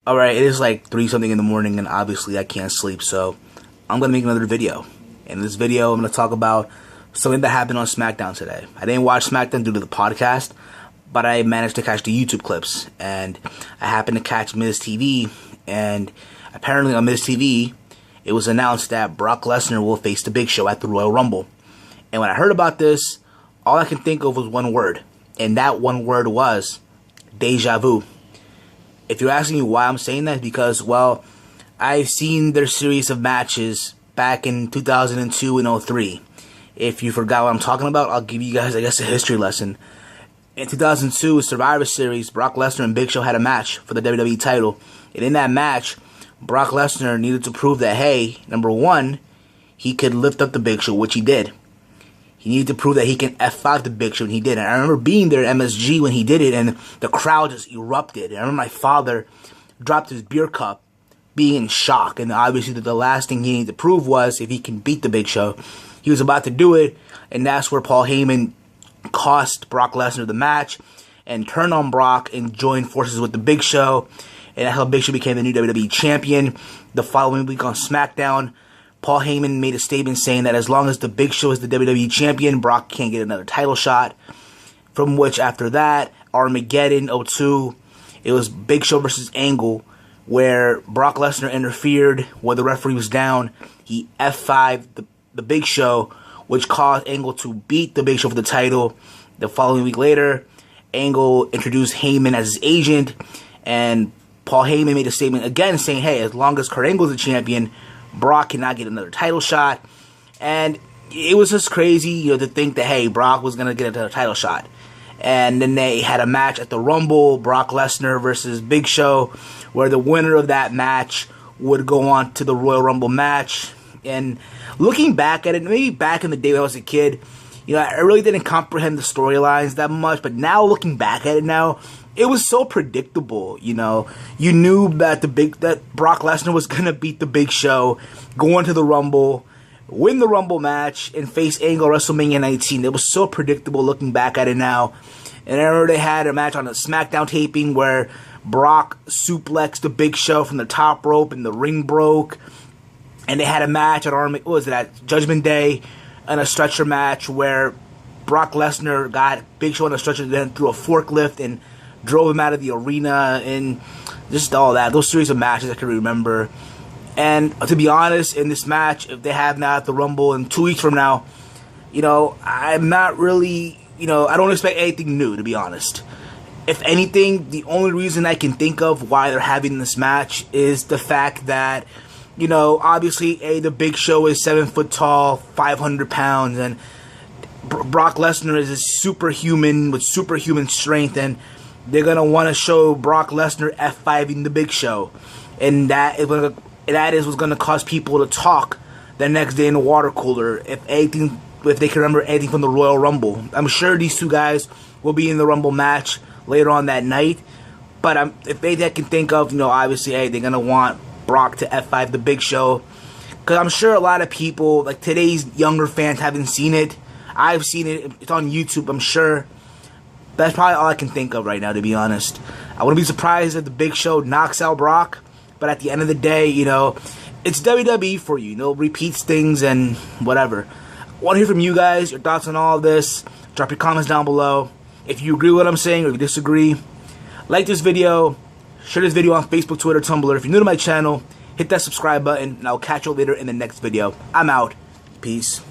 Alright, it is like 3 something in the morning and obviously I can't sleep, so I'm going to make another video. In this video, I'm going to talk about something that happened on SmackDown today. I didn't watch SmackDown due to the podcast, but I managed to catch the YouTube clips, and I happened to catch Miz TV, and apparently on Miz TV, it was announced that Brock Lesnar will face the Big Show at the Royal Rumble. And when I heard about this, all I can think of was one word, and that one word was deja vu. If you're asking me why I'm saying that, it's because, well, I've seen their series of matches back in 2002 and 03. If you forgot what I'm talking about, I'll give you guys, I guess, a history lesson. In 2002, Survivor Series, Brock Lesnar and Big Show had a match for the WWE title. And in that match, Brock Lesnar needed to prove that, hey, number one, he could lift up the Big Show, which he did. He needed to prove that he can F5 the Big Show, and he did. And I remember being there at MSG when he did it, and the crowd just erupted. And I remember my father dropped his beer cup, being in shock. And obviously the last thing he needed to prove was if he can beat the Big Show. He was about to do it, and that's where Paul Heyman cost Brock Lesnar the match and turned on Brock and joined forces with the Big Show. And that's how Big Show became the new WWE champion. The following week on SmackDown, Paul Heyman made a statement saying that as long as the Big Show is the WWE champion, Brock can't get another title shot. From which, after that, Armageddon 02, it was Big Show versus Angle, where Brock Lesnar interfered where the referee was down. He F5'd the Big Show, which caused Angle to beat the Big Show for the title. The following week later, Angle introduced Heyman as his agent, and Paul Heyman made a statement again saying, hey, as long as Kurt Angle's the champion, Brock cannot get another title shot. And it was just crazy, to think that, hey, Brock was going to get another title shot. And then they had a match at the Rumble, Brock Lesnar versus Big Show, where the winner of that match would go on to the Royal Rumble match. And looking back at it, maybe back in the day when I was a kid, I really didn't comprehend the storylines that much. But now looking back at it now, it was so predictable. You knew that that Brock Lesnar was gonna beat the Big Show, go into the Rumble, win the Rumble match, and face Angle WrestleMania 19. It was so predictable looking back at it now. And I remember they had a match on a SmackDown taping where Brock suplexed the Big Show from the top rope and the ring broke. And they had a match at Judgment Day, and a stretcher match where Brock Lesnar got Big Show on a stretcher, then threw a forklift and drove him out of the arena, and just all that. Those series of matches I can remember. And to be honest, in this match, if they have now at the Rumble in 2 weeks from now, I'm not really, I don't expect anything new, to be honest. If anything, the only reason I can think of why they're having this match is the fact that, obviously, the Big Show is 7 foot tall, 500 pounds, and Brock Lesnar is a superhuman with superhuman strength, and they're going to want to show Brock Lesnar F5ing the Big Show. And that is what's going to cause people to talk the next day in the water cooler, if they can remember anything from the Royal Rumble. I'm sure these two guys will be in the Rumble match later on that night. But if they can think of, obviously, they're going to want Brock to F5 the Big Show. Because I'm sure a lot of people, like today's younger fans, haven't seen it. I've seen it. It's on YouTube, I'm sure. That's probably all I can think of right now, to be honest. I wouldn't be surprised if the Big Show knocks out Brock. But at the end of the day, it's WWE for you. Repeats things and whatever. I want to hear from you guys, your thoughts on all of this. Drop your comments down below. If you agree with what I'm saying or if you disagree, like this video. Share this video on Facebook, Twitter, Tumblr. If you're new to my channel, hit that subscribe button, and I'll catch you later in the next video. I'm out. Peace.